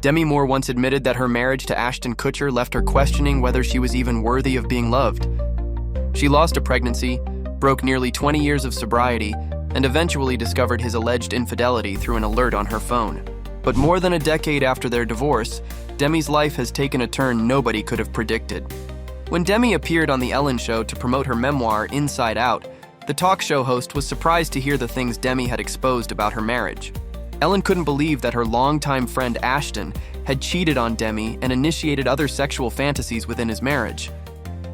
Demi Moore once admitted that her marriage to Ashton Kutcher left her questioning whether she was even worthy of being loved. She lost a pregnancy, broke nearly 20 years of sobriety, and eventually discovered his alleged infidelity through an alert on her phone. But more than a decade after their divorce, Demi's life has taken a turn nobody could have predicted. When Demi appeared on The Ellen Show to promote her memoir, Inside Out, the talk show host was surprised to hear the things Demi had exposed about her marriage. Ellen couldn't believe that her longtime friend Ashton had cheated on Demi and initiated other sexual fantasies within his marriage.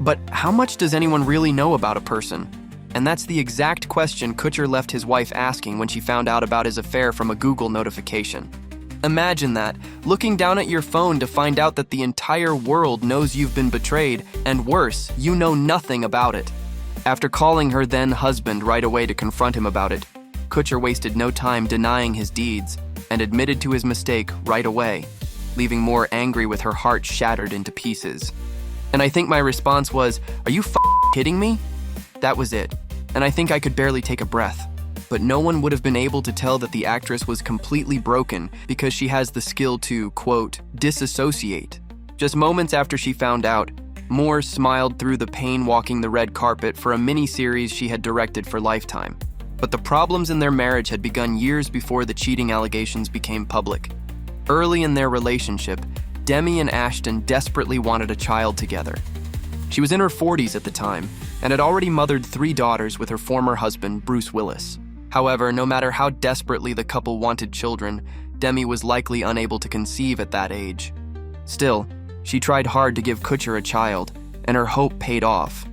But how much does anyone really know about a person? And that's the exact question Kutcher left his wife asking when she found out about his affair from a Google notification. Imagine that, looking down at your phone to find out that the entire world knows you've been betrayed, and worse, you know nothing about it. After calling her then husband right away to confront him about it, Kutcher wasted no time denying his deeds and admitted to his mistake right away, leaving Moore angry with her heart shattered into pieces. And I think my response was, "Are you kidding me?" That was it, and I think I could barely take a breath. But no one would have been able to tell that the actress was completely broken because she has the skill to, quote, disassociate. Just moments after she found out, Moore smiled through the pain walking the red carpet for a mini-series she had directed for Lifetime. But the problems in their marriage had begun years before the cheating allegations became public. Early in their relationship, Demi and Ashton desperately wanted a child together. She was in her 40s at the time and had already mothered 3 daughters with her former husband, Bruce Willis. However, no matter how desperately the couple wanted children, Demi was likely unable to conceive at that age. Still, she tried hard to give Kutcher a child, and her hope paid off.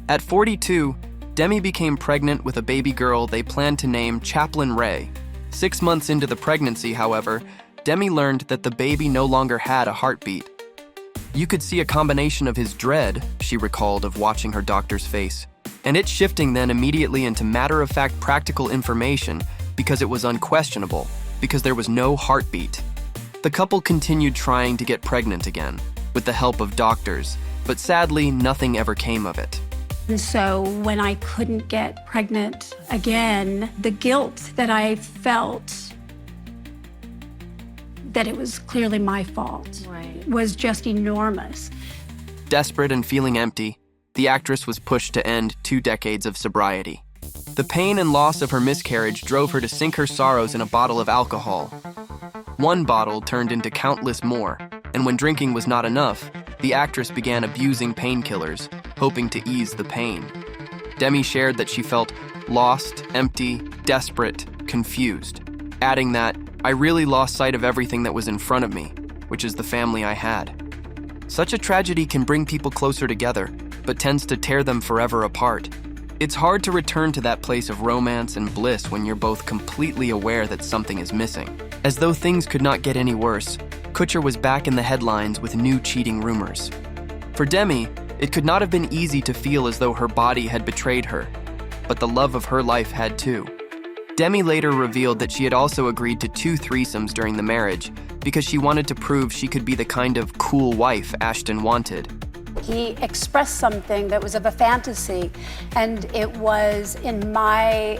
At 42, Demi became pregnant with a baby girl they planned to name Chaplain Ray. 6 months into the pregnancy, however, Demi learned that the baby no longer had a heartbeat. You could see a combination of his dread, she recalled, of watching her doctor's face, and it shifting then immediately into matter-of-fact practical information because it was unquestionable, because there was no heartbeat. The couple continued trying to get pregnant again, with the help of doctors, but sadly, nothing ever came of it. And so when I couldn't get pregnant again, the guilt that I felt that it was clearly my fault was just enormous. Desperate and feeling empty, the actress was pushed to end 2 decades of sobriety. The pain and loss of her miscarriage drove her to sink her sorrows in a bottle of alcohol. One bottle turned into countless more, and when drinking was not enough, the actress began abusing painkillers, hoping to ease the pain. Demi shared that she felt lost, empty, desperate, confused, adding that, "I really lost sight of everything that was in front of me, which is the family I had." Such a tragedy can bring people closer together, but tends to tear them forever apart. It's hard to return to that place of romance and bliss when you're both completely aware that something is missing. As though things could not get any worse, Kutcher was back in the headlines with new cheating rumors. For Demi, it could not have been easy to feel as though her body had betrayed her, but the love of her life had too. Demi later revealed that she had also agreed to 2 threesomes during the marriage because she wanted to prove she could be the kind of cool wife Ashton wanted. He expressed something that was of a fantasy, and it was in my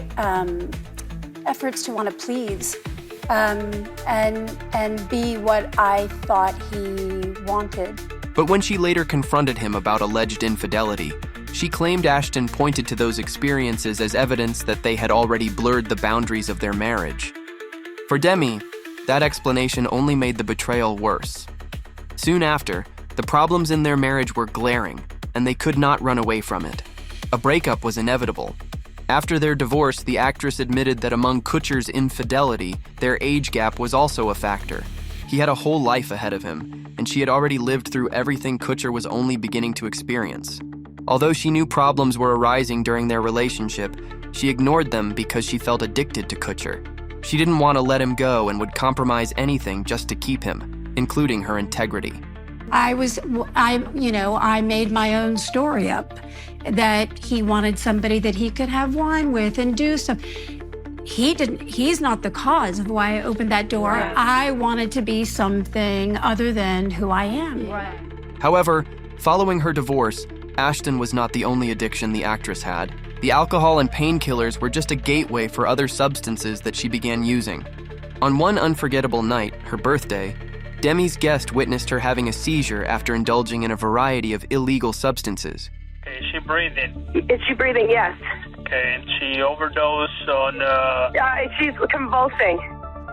efforts to want to please and be what I thought he wanted. But when she later confronted him about alleged infidelity, she claimed Ashton pointed to those experiences as evidence that they had already blurred the boundaries of their marriage. For Demi, that explanation only made the betrayal worse. Soon after, the problems in their marriage were glaring, and they could not run away from it. A breakup was inevitable. After their divorce, the actress admitted that among Kutcher's infidelity, their age gap was also a factor. He had a whole life ahead of him, and she had already lived through everything Kutcher was only beginning to experience. Although she knew problems were arising during their relationship, she ignored them because she felt addicted to Kutcher. She didn't want to let him go and would compromise anything just to keep him, including her integrity. I made my own story up that he wanted somebody that he could have wine with and do stuff. He's not the cause of why I opened that door. Right. I wanted to be something other than who I am. Right. However, following her divorce, Ashton was not the only addiction the actress had. The alcohol and painkillers were just a gateway for other substances that she began using. On one unforgettable night, her birthday, Demi's guest witnessed her having a seizure after indulging in a variety of illegal substances. Okay, is she breathing? Is she breathing? Yes. Okay, and she overdosed on, She's convulsing.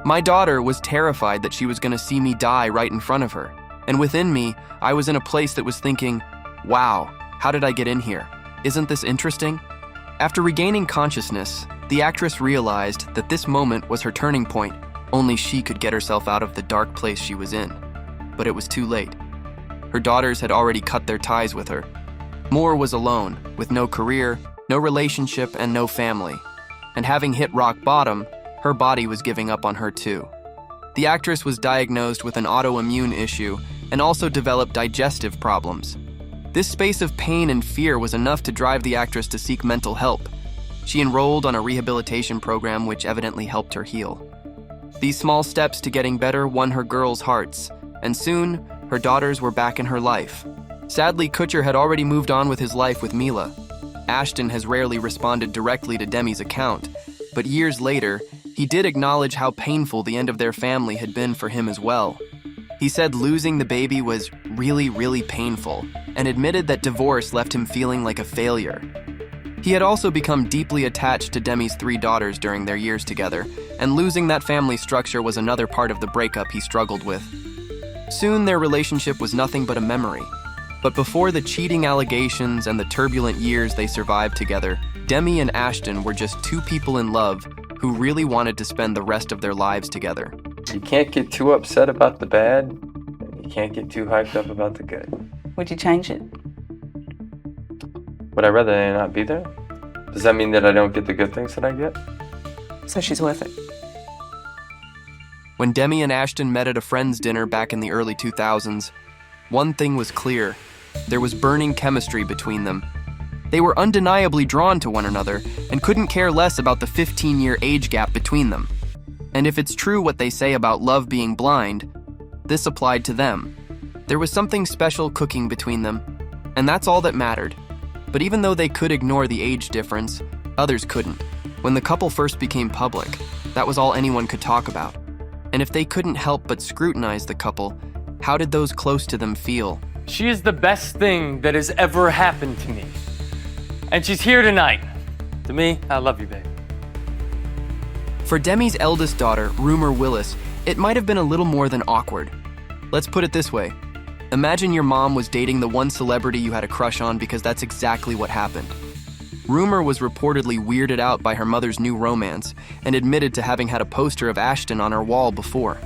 My daughter was terrified that she was going to see me die right in front of her. And within me, I was in a place that was thinking, wow, how did I get in here? Isn't this interesting? After regaining consciousness, the actress realized that this moment was her turning point. Only she could get herself out of the dark place she was in. But it was too late. Her daughters had already cut their ties with her. Moore was alone, with no career, no relationship, and no family. And having hit rock bottom, her body was giving up on her too. The actress was diagnosed with an autoimmune issue and also developed digestive problems. This space of pain and fear was enough to drive the actress to seek mental help. She enrolled on a rehabilitation program which evidently helped her heal. These small steps to getting better won her girls' hearts, and soon, her daughters were back in her life. Sadly, Kutcher had already moved on with his life with Mila. Ashton has rarely responded directly to Demi's account, but years later, he did acknowledge how painful the end of their family had been for him as well. He said losing the baby was really, really painful, and admitted that divorce left him feeling like a failure. He had also become deeply attached to Demi's 3 daughters during their years together, and losing that family structure was another part of the breakup he struggled with. Soon, their relationship was nothing but a memory. But before the cheating allegations and the turbulent years they survived together, Demi and Ashton were just 2 people in love who really wanted to spend the rest of their lives together. You can't get too upset about the bad, and you can't get too hyped up about the good. Would you change it? Would I rather they not be there? Does that mean that I don't get the good things that I get? So she's worth it. When Demi and Ashton met at a friend's dinner back in the early 2000s, one thing was clear. There was burning chemistry between them. They were undeniably drawn to one another and couldn't care less about the 15-year age gap between them. And if it's true what they say about love being blind, this applied to them. There was something special cooking between them, and that's all that mattered. But even though they could ignore the age difference, others couldn't. When the couple first became public, that was all anyone could talk about. And if they couldn't help but scrutinize the couple, how did those close to them feel? She is the best thing that has ever happened to me. And she's here tonight. To me, I love you, babe. For Demi's eldest daughter, Rumour Willis, it might have been a little more than awkward. Let's put it this way. Imagine your mom was dating the one celebrity you had a crush on, because that's exactly what happened. Rumour was reportedly weirded out by her mother's new romance and admitted to having had a poster of Ashton on her wall before.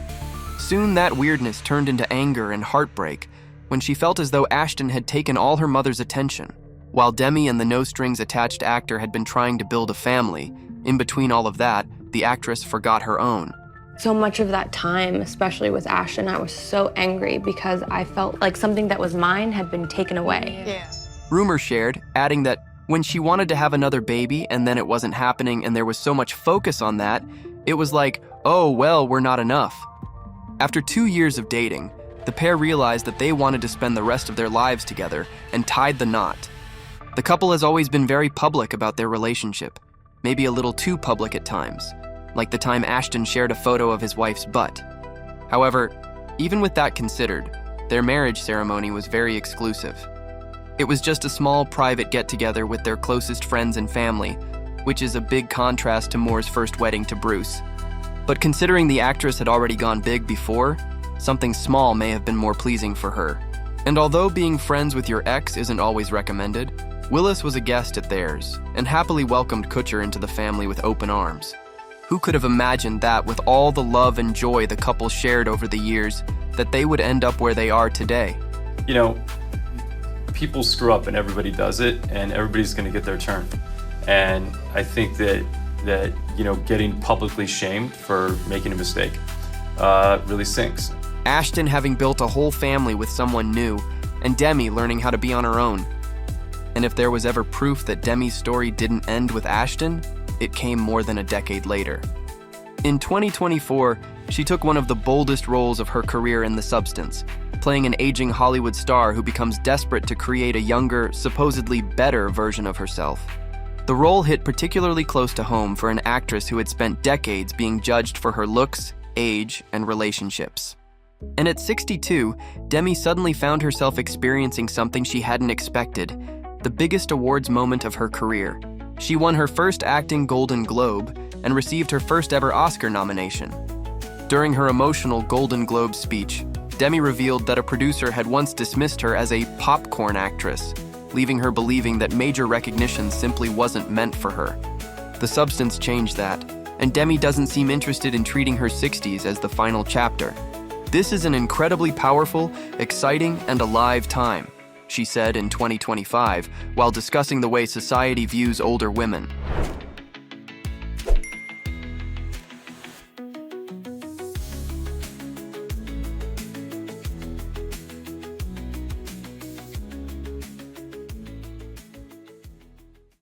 Soon that weirdness turned into anger and heartbreak when she felt as though Ashton had taken all her mother's attention. While Demi and the no-strings-attached actor had been trying to build a family, in between all of that, the actress forgot her own. So much of that time, especially with Ashton, I was so angry because I felt like something that was mine had been taken away. Yeah. Rumour shared, adding that when she wanted to have another baby and then it wasn't happening and there was so much focus on that, it was like, oh, well, we're not enough. After 2 years of dating, the pair realized that they wanted to spend the rest of their lives together and tied the knot. The couple has always been very public about their relationship, maybe a little too public at times, like the time Ashton shared a photo of his wife's butt. However, even with that considered, their marriage ceremony was very exclusive. It was just a small private get-together with their closest friends and family, which is a big contrast to Moore's first wedding to Bruce. But considering the actress had already gone big before, something small may have been more pleasing for her. And although being friends with your ex isn't always recommended, Willis was a guest at theirs and happily welcomed Kutcher into the family with open arms. Who could have imagined that with all the love and joy the couple shared over the years, that they would end up where they are today? You know, people screw up and everybody does it, and everybody's going to get their turn. And I think that getting publicly shamed for making a mistake really sinks. Ashton having built a whole family with someone new, and Demi learning how to be on her own. And if there was ever proof that Demi's story didn't end with Ashton, it came more than a decade later. In 2024, she took one of the boldest roles of her career in The Substance, playing an aging Hollywood star who becomes desperate to create a younger, supposedly better version of herself. The role hit particularly close to home for an actress who had spent decades being judged for her looks, age, and relationships. And at 62, Demi suddenly found herself experiencing something she hadn't expected, the biggest awards moment of her career. She won her first acting Golden Globe and received her first ever Oscar nomination. During her emotional Golden Globe speech, Demi revealed that a producer had once dismissed her as a popcorn actress, leaving her believing that major recognition simply wasn't meant for her. The substance changed that, and Demi doesn't seem interested in treating her 60s as the final chapter. "This is an incredibly powerful, exciting, and alive time," she said in 2025 while discussing the way society views older women.